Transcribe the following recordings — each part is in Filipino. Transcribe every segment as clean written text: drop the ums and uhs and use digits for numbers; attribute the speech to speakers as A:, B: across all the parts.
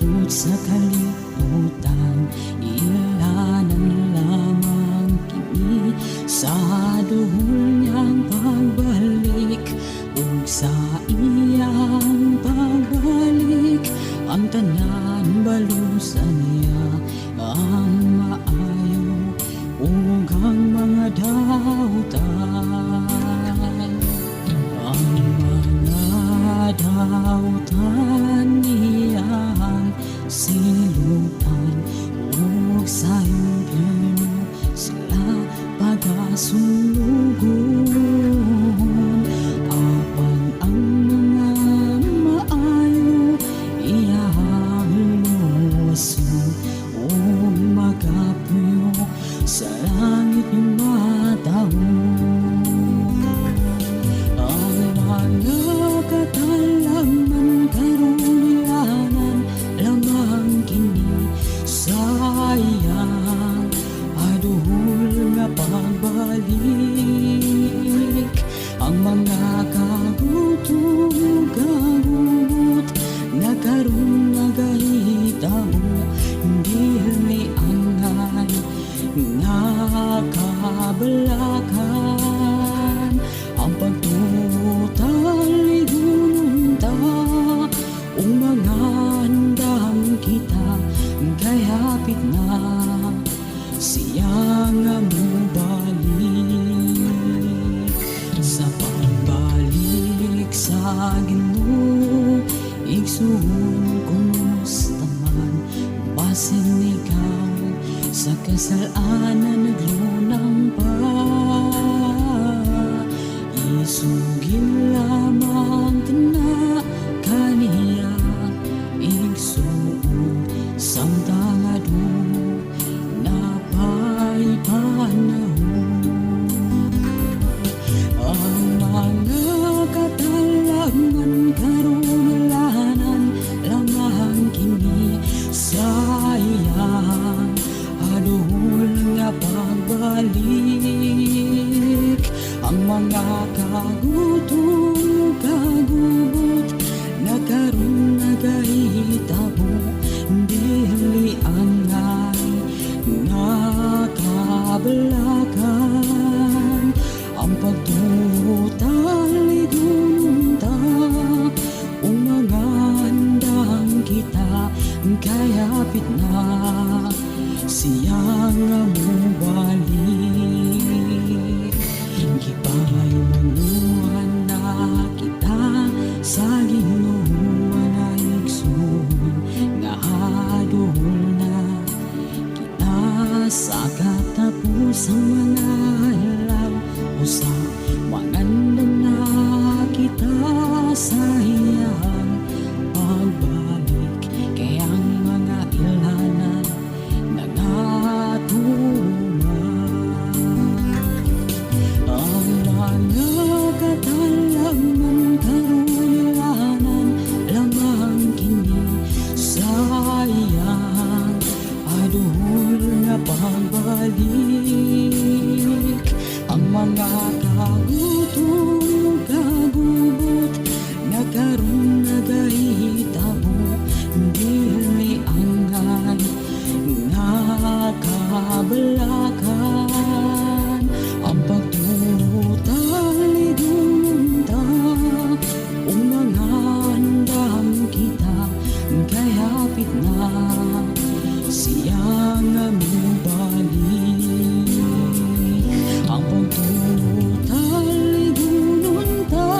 A: abot sa kalibutan, ilanan lamang kini sa duhol niyang pagbalik. Ug sa iyang pagbalik, ang tanan balusan niya ang maayo ug ang mga dautan. Ang mga dautan niyang silutan ug sa impyerno sila pagasunugon. Apan ang mga maayo iyang luwason ug magapuyo sa langit ng matahon. Ang mga katalaman karon ilanan lamang kini sa iyang aduhol nga pagbalik. Ang mga kagutom gagut nga karon nagahitabo, dili angay nga kabalakan. Ang pagtutal-igunta o mga handam kita, kay hapit na siya nga mubalik. Sa pagbalik sa Ginoo, igsoon kumusta man, basin ikaw sa kasalanan naglunang pa. Isugin lamang na kaniya, igsuon samtang adun napay panahon. Ang mga katalaman karon ilanan lamang kini sa iyang aduhol nga pagbalik. Ang mga kagutom kagubot na karon nagahitabo, dili angay nga kabalakan. Ang pagtutal-igunta o mga handang kita, kay hapit na siya nga mubalik. Gipayunuan na kita sa Ginoo nga igsoon, nga aduhol na kita sa katapusang mga alaw. Usa manandan na kita sa iyang pagbalik, kay ang mga ilanan ang mga katalaman karon ilanan lamang kini sa iyang aduhol nga pagbalik. Ang mga kagutom kagubot na karon nagahitabo, dili angay nga kabalakan. Ang pagtutal-igunta o mga handam kita, kay hapit na siya nga mubalik. Ang pagtutal-igunta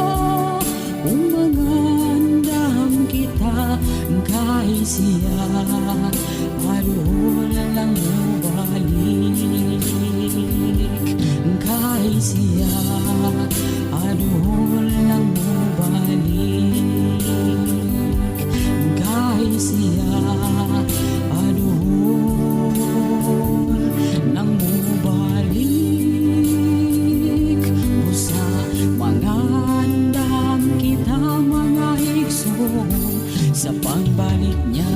A: o mga handam kita, kay siya aduhol lang mubalik. Kay siya aduhol lang mubalik. Kay siya aduhol lang mubalik. Busa mga handam kita, mga igsoon sa pagbalik niya.